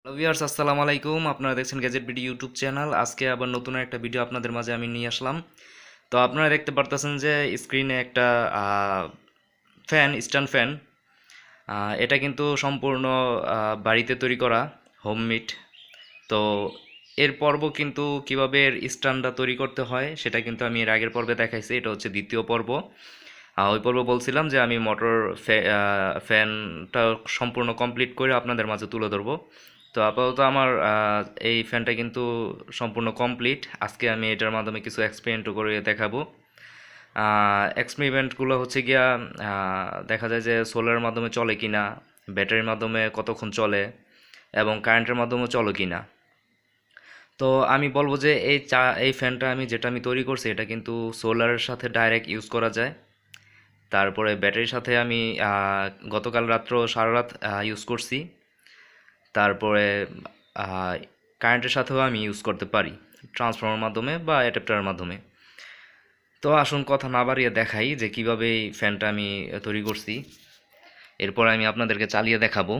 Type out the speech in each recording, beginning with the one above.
Hello viewers, আসসালামু আলাইকুম। আপনারা দেখছেন গ্যাজেট বিডি ইউটিউব চ্যানেল। আজকে আবার নতুন একটা ভিডিও আপনাদের মাঝে আমি নিয়ে আসলাম। তো আপনারা দেখতে পারতেছেন যে স্ক্রিনে একটা ফ্যান, স্ট্যান্ড ফ্যান। এটা কিন্তু সম্পূর্ণ বাড়িতে তৈরি করা, হোমমেড। তো এর পর্ব কিন্তু কিভাবে এর স্ট্যান্ডটা তৈরি করতে হয় সেটা কিন্তু আমি এর আগের পর্বে দেখাইছি। এটা হচ্ছে দ্বিতীয় পর্ব। ওই পর্ব বলছিলাম যে আমি মোটর ফ্যানটা সম্পূর্ণ কমপ্লিট করে আপনাদের মাঝে তুলে ধরবো। তো আপাতত আমার এই ফ্যানটা কিন্তু সম্পূর্ণ কমপ্লিট। আজকে আমি এটার মাধ্যমে কিছু এক্সপেরিমেন্ট করে দেখাবো। এক্সপেরিমেন্টগুলো হচ্ছে গিয়া দেখা যায় যে সোলারের মাধ্যমে চলে কিনা, ব্যাটারির মাধ্যমে কতক্ষণ চলে এবং কারেন্টের মাধ্যমে চলে কিনা। তো আমি বলবো যে এই ফ্যানটা যেটা আমি তৈরি করছি এটা কিন্তু সোলারের সাথে ডাইরেক্ট ইউজ করা যায়। তারপরে ব্যাটারির সাথে আমি গতকাল রাত্র সারা রাত ইউজ করছি। তারপরে কারেন্টের সাথেও আমি ইউজ করতে পারি, ট্রান্সফর্মার মাধ্যমে বা অ্যাডাপ্টারের মাধ্যমে। তো আসুন কথা না বাড়িয়ে দেখাই যে কীভাবে এই ফ্যানটা আমি তৈরি করছি। এরপর আমি আপনাদেরকে চালিয়ে দেখাবো।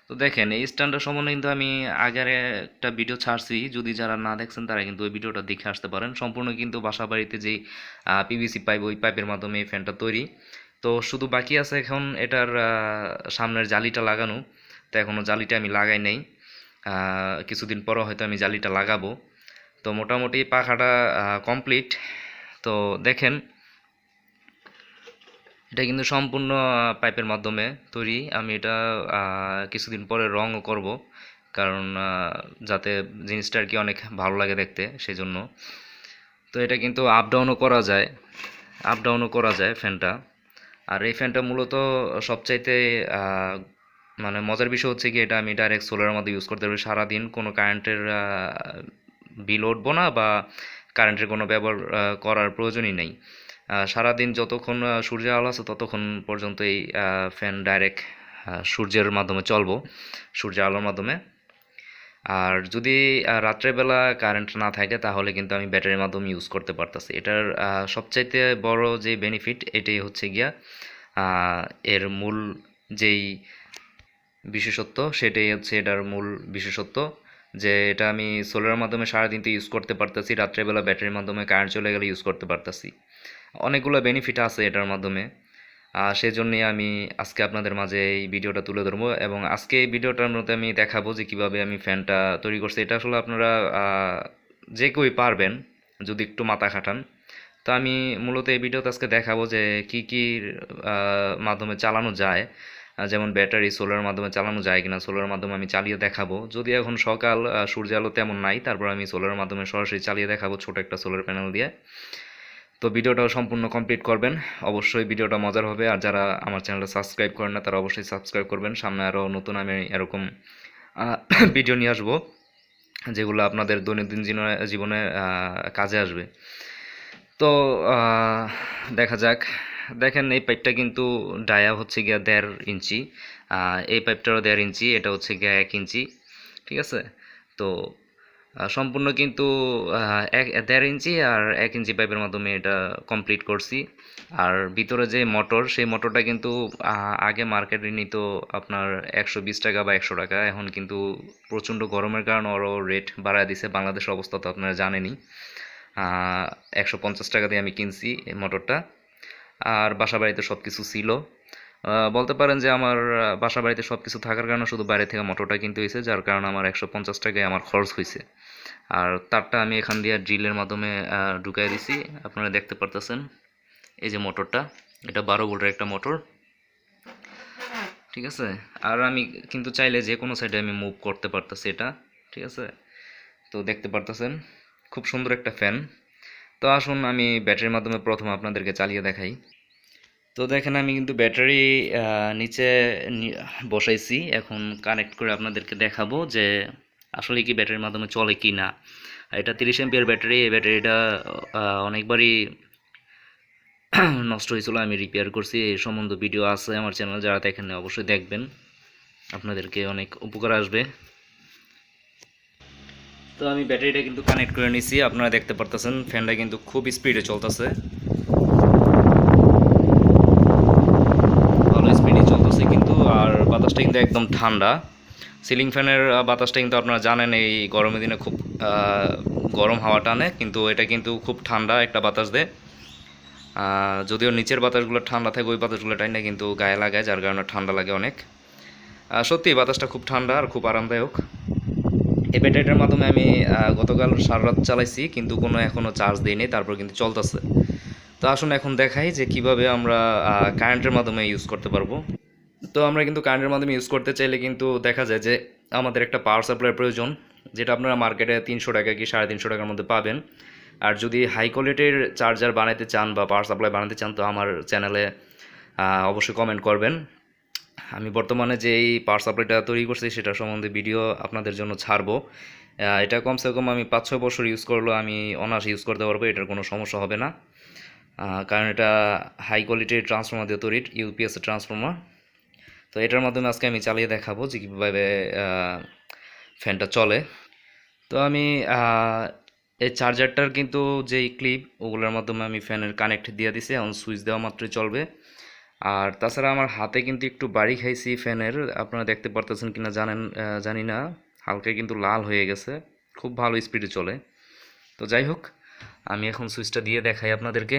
তো দেখেন, এই স্ট্যান্ডার সম্বন্ধে কিন্তু আমি আগের একটা ভিডিও ছাড়ছি। যদি যারা না দেখছেন তারা কিন্তু ওই ভিডিওটা দেখে আসতে পারেন। সম্পূর্ণ কিন্তু বাসা বাড়িতে যেই পিভিসি পাইপ, ওই পাইপের মাধ্যমে এই ফ্যানটা তৈরি। তো শুধু বাকি আছে এখন এটার সামনের জালিটা লাগানো। তো এখনও জালিটা আমি লাগাই নাই। কিছুদিন পরও হয়তো আমি জালিটা লাগাবো। তো মোটামুটি পাখাটা কমপ্লিট। তো দেখেন, এটা কিন্তু সম্পূর্ণ পাইপের মাধ্যমে তৈরি। আমি এটা কিছুদিন পরে রঙও করব, কারণ যাতে জিনিসটা আর কি অনেক ভালো লাগে দেখতে, সেই জন্য। তো এটা কিন্তু আপ ডাউনও করা যায়, ফ্যানটা। আর এই ফ্যানটা মূলত সবচাইতে মানে মজার বিষয় হচ্ছে কি, এটা আমি ডাইরেক্ট সোলারের মধ্যে ইউজ করতে পারি। সারাদিন কোনো কারেন্টের বিল উঠবো না বা কারেন্টের কোনো ব্যবহার করার প্রয়োজনই নেই। সারাদিন যতক্ষণ সূর্যের আলো আছে ততক্ষণ পর্যন্ত এই ফ্যান ডাইরেক্ট সূর্যের মাধ্যমে চলবো, সূর্যের আলোর মাধ্যমে। আর যদি রাত্রেবেলা কারেন্ট না থাকে তাহলে কিন্তু আমি ব্যাটারির মাধ্যমে ইউজ করতে পারতেছি। এটার সবচাইতে বড় যে বেনিফিট এটাই হচ্ছে গিয়া এর মূল যেই বিশেষত্ব, সেটাই হচ্ছে এটার মূল বিশেষত্ব, যে এটা আমি সোলারের মাধ্যমে সারাদিন তো ইউজ করতে পারতেছি, রাত্রেবেলা ব্যাটারির মাধ্যমে কারেন্ট চলে গেলে ইউজ করতে পারতেছি। অনেকগুলো বেনিফিট আছে এটার মাধ্যমে। সেজন্যই আমি আজকে আপনাদের মাঝে এই ভিডিওটা তুলে ধরবো, এবং আজকে এই ভিডিওটার মধ্যে আমি দেখাবো যে কীভাবে আমি ফ্যানটা তৈরি করছি। এটা আসলে আপনারা যে কেউই পারবেন যদি একটু মাথা খাটান। তো আমি মূলত এই ভিডিওতে আজকে দেখাবো যে কী কী মাধ্যমে চালানো যায়, যেমন ব্যাটারি, সোলারের মাধ্যমে চালানো যায় কিনা। সোলারের মাধ্যমে আমি চালিয়ে দেখাবো। যদি এখন সকাল, সূর্য আলো তেমন নাই, তারপর আমি সোলারের মাধ্যমে সরাসরি চালিয়ে দেখাবো ছোট একটা সোলার প্যানেল দিয়ে। তো ভিডিওটাও সম্পূর্ণ কমপ্লিট করবেন। অবশ্যই ভিডিওটা মজার হবে। আর যারা আমার চ্যানেলটা সাবস্ক্রাইব করেন না তারা অবশ্যই সাবস্ক্রাইব করবেন। সামনে আরও নতুন আমি এরকম ভিডিও নিয়ে আসবো, যেগুলো আপনাদের দৈনন্দিন জীবনে কাজে আসবে। তো দেখা যাক। দেখেন, এই পাইপটা কিন্তু ডায়া হচ্ছে গিয়া 1.5 ইঞ্চি, এই পাইপটারও 1.5 ইঞ্চি, এটা হচ্ছে গিয়া 1 ইঞ্চি। ঠিক আছে? তো সম্পূর্ণ কিন্তু 1.5 ইঞ্চি আর 1 ইঞ্চি পাইপের মাধ্যমে এটা কমপ্লিট করছি। আর ভিতরে যে মোটর, সেই মোটরটা কিন্তু আগে মার্কেটে নিত আপনার 120 টাকা বা 100 টাকা। এখন কিন্তু প্রচণ্ড গরমের কারণে আরও রেট বাড়ায় দিছে। বাংলাদেশের অবস্থা তো আপনারা জানেনই। 150 টাকা দিয়ে আমি কিনছি এই মোটরটা। আর বাসা বাড়িতে সব কিছু ছিল। বলতে পারেন যে আমার বাসা বাড়িতে সব কিছু থাকার কারণে শুধু বাইরে থেকে মোটরটা কিনতে হয়েছে, যার কারণে আমার 150 টাকায় আমার খরচ হয়েছে। আর তারটা আমি এখান দিয়ে ড্রিলের মাধ্যমে ঢুকাই দিছি। আপনারা দেখতে পারতেছেন এই যে মোটরটা, এটা 12 ভোল্টের একটা মোটর। ঠিক আছে? আর আমি কিন্তু চাইলে যে কোনো সাইডে আমি মুভ করতে পারতেছি এটা। ঠিক আছে? তো দেখতে পারতেছেন খুব সুন্দর একটা ফ্যান। তো আসুন আমি ব্যাটারির মাধ্যমে প্রথমে আপনাদেরকে চালিয়ে দেখাই। তো দেখেন, আমি কিন্তু ব্যাটারি নিচে বসাইছি। এখন কানেক্ট করে আপনাদেরকে দেখাবো যে আসলে কি ব্যাটারির মাধ্যমে চলে কি না। এটা 30 এমপিয়ার ব্যাটারি। এই ব্যাটারিটা অনেকবারই নষ্ট হয়েছিল, আমি রিপেয়ার করছি। এই সম্বন্ধ ভিডিও আছে আমার চ্যানেল, যারা দেখেন অবশ্যই দেখবেন, আপনাদেরকে অনেক উপকার আসবে। তো আমি ব্যাটারিটা কিন্তু কানেক্ট করে নিছি। আপনারা দেখতে পারতেছেন ফ্যানটা কিন্তু খুব স্পিডে চলতেছে, ভালো স্পিডে চলতেছে কিন্তু। আর বাতাসটা কিন্তু একদম ঠান্ডা। সিলিং ফ্যানের বাতাসটা কিন্তু আপনারা জানেন এই গরমের দিনে খুব গরম হাওয়া টানে, কিন্তু এটা কিন্তু খুব ঠান্ডা একটা বাতাস দেয়। যদিও নিচের বাতাসগুলো ঠান্ডা থাকে, ওই বাতাসগুলো টাইনে কিন্তু গায়ে লাগায়, যার কারণে ঠান্ডা লাগে অনেক। সত্যি বাতাসটা খুব ঠান্ডা আর খুব আরামদায়ক। এই ব্যাটারিটার মাধ্যমে আমি গতকাল সারা রাত চালাইছি, কিন্তু কোনো এখনও চার্জ দিইনি, তারপর কিন্তু চলতেছে। তো আসুন এখন দেখাই যে কিভাবে আমরা কারেন্টের মাধ্যমে ইউজ করতে পারবো। তো আমরা কিন্তু কারেন্টের মাধ্যমে ইউজ করতে চাইলে কিন্তু দেখা যায় যে আমাদের একটা পাওয়ার সাপ্লাইয়ের প্রয়োজন, যেটা আপনারা মার্কেটে 300 টাকা কি 350 টাকার মধ্যে পাবেন। আর যদি হাই কোয়ালিটির চার্জার বানাতে চান বা পাওয়ার সাপ্লাই বানাতে চান, তো আমার চ্যানেলে অবশ্যই কমেন্ট করবেন। আমি বর্তমানে যে এই পাওয়ার সাপ্লাইটা তৈরি করছি সেটা সম্বন্ধে ভিডিও আপনাদের জন্য ছাড়বো। এটা কমসে কম আমি 5-6 বছর ইউজ করলেও আমি অনায়াসে ইউজ করতে পারবো, এটার কোনো সমস্যা হবে না। কারণ এটা হাই কোয়ালিটির ট্রান্সফর্মার দিয়ে তৈরি, ইউপিএস ট্রান্সফর্মার। তো এটার মাধ্যমে আজকে আমি চালিয়ে দেখাবো যে কীভাবে ফ্যানটা চলে। তো আমি এই চার্জারটার কিন্তু যেই ক্লিপ, ওগুলোর মাধ্যমে আমি ফ্যানের কানেক্ট দিয়ে দিছি, এখন সুইচ দেওয়া মাত্রই চলবে। আর তাছাড়া আমার হাতে কিন্তু একটু বাড়ি খাইছি ফ্যানের, আপনারা দেখতে পারতেছেন কিনা জানি না, হালকা কিন্তু লাল হয়ে গেছে, খুব ভালো স্পিডে চলে। তো যাই হোক, আমি এখন সুইচটা দিয়ে দেখাই আপনাদেরকে।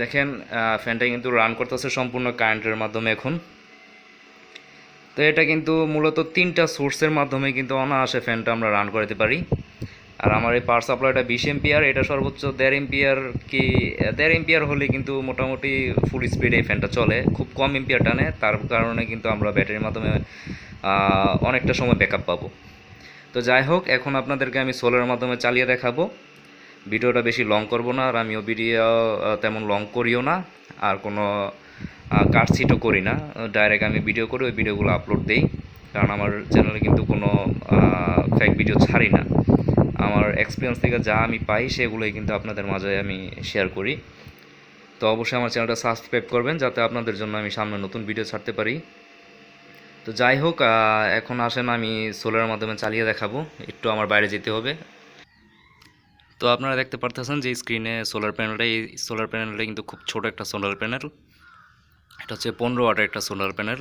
দেখেন ফ্যানটা কিন্তু রান করতেছে সম্পূর্ণ কারেন্টের মাধ্যমে এখন। তো এটা কিন্তু মূলত 3টা সোর্সের মাধ্যমে কিন্তু অনায়াসে ফ্যানটা আমরা রান করতে পারি। আর আমার এই পাওয়ার সাপ্লাইটা 20 এম্পিয়ার, এটা সর্বোচ্চ 1.5 এম্পিয়ার কি 1.5 এম্পিয়ার হলে কিন্তু মোটামুটি ফুল স্পিডে এই ফ্যানটা চলে, খুব কম এম্পিয়ার টানে। তার কারণে কিন্তু আমরা ব্যাটারির মাধ্যমে অনেকটা সময় ব্যাকআপ পাবো। তো যাই হোক, এখন আপনাদেরকে আমি সোলারের মাধ্যমে চালিয়ে দেখাবো। ভিডিওটা বেশি লং করব না, আর আমিও ভিডিও তেমন লং করিও না, আর কোনো কাটছিটও করি না। ডাইরেক্ট আমি ভিডিও করে ওই ভিডিওগুলো আপলোড দেই, কারণ আমার চ্যানেলে কিন্তু কোনো ফেক ভিডিও ছাড়ি না। আমার এক্সপিরিয়েন্স থেকে যা আমি পাই সেগুলোই কিন্তু আপনাদের মাঝে আমি শেয়ার করি। তো অবশ্যই আমার চ্যানেলটা সাবস্ক্রাইব করবেন, যাতে আপনাদের জন্য আমি সামনে নতুন ভিডিও ছাড়তে পারি। তো যাই হোক, এখন আসেন আমি সোলারের মাধ্যমে চালিয়ে দেখাবো। একটু আমার বাইরে যেতে হবে। তো আপনারা দেখতে পারতেছেন যে স্ক্রিনে সোলার প্যানেলটা, এই সোলার প্যানেলটা কিন্তু খুব ছোট একটা সোলার প্যানেল। এটা হচ্ছে 15 ওয়াটের একটা সোলার প্যানেল।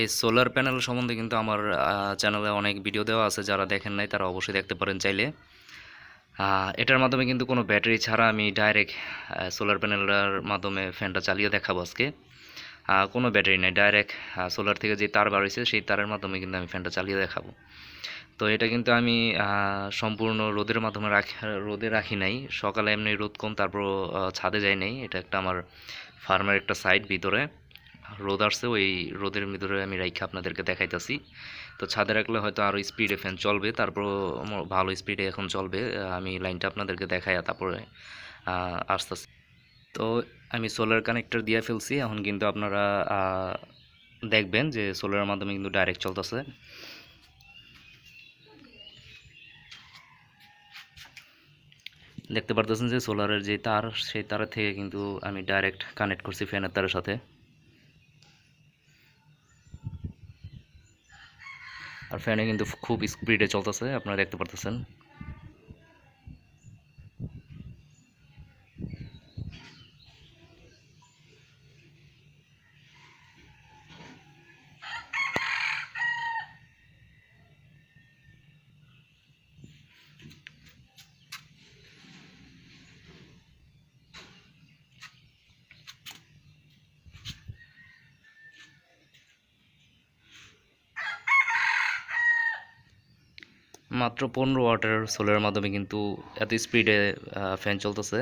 এই সোলার প্যানেল সম্বন্ধে কিন্তু আমার চ্যানেলে অনেক ভিডিও দেওয়া আছে, যারা দেখেন নাই তারা অবশ্যই দেখতে পারেন চাইলে। এটার মাধ্যমে কিন্তু কোনো ব্যাটারি ছাড়া আমি ডাইরেক্ট সোলার প্যানেলটার মাধ্যমে ফ্যানটা চালিয়ে দেখাবো আজকে। কোনো ব্যাটারি নেই, ডাইরেক্ট সোলার থেকে যে তার বার হয়েছে সেই তারের মাধ্যমে কিন্তু আমি ফ্যানটা চালিয়ে দেখাবো। তো এটা কিন্তু আমি সম্পূর্ণ রোদের মাধ্যমে রোদে রাখি নাই। সকালে এমনি রোদ কম, তারপর ছাদে যাই নাই। এটা একটা আমার ফার্মের একটা সাইড, ভিতরে রোদ আসছে, ওই রোদের ভিতরে আমি রাইখা আপনাদেরকে দেখাইতেছি। তো ছাদে রাখলে হয়তো আরও স্পিডে ফ্যান চলবে, তারপর ভালো স্পিডে এখন চলবে। আমি লাইনটা আপনাদেরকে দেখাই, তারপরে আসতেছি। তো আমি সোলার কানেক্টর দিয়ে ফেলছি, এখন কিন্তু আপনারা দেখবেন যে সোলারের মাধ্যমে কিন্তু ডাইরেক্ট চলতেছে। দেখতে পারতেছেন যে সোলারের যে তার, সেই তারের থেকে কিন্তু আমি ডাইরেক্ট কানেক্ট করছি ফ্যানের তারের সাথে। আর ফ্যানে কিন্তু খুব স্পিডে চলতেছে, আপনারা দেখতে পারতেছেন। মাত্র 15 ওয়াটের সোলারের মাধ্যমে কিন্তু এত স্পিডে ফ্যান চলতেছে,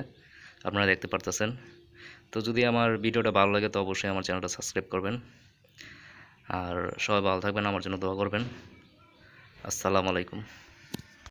আপনারা দেখতে পারতেছেন। তো যদি আমার ভিডিওটা ভালো লাগে তো অবশ্যই আমার চ্যানেলটা সাবস্ক্রাইব করবেন। আর সবাই ভালো থাকবেন, আমার জন্য দোয়া করবেন। আসসালামু আলাইকুম।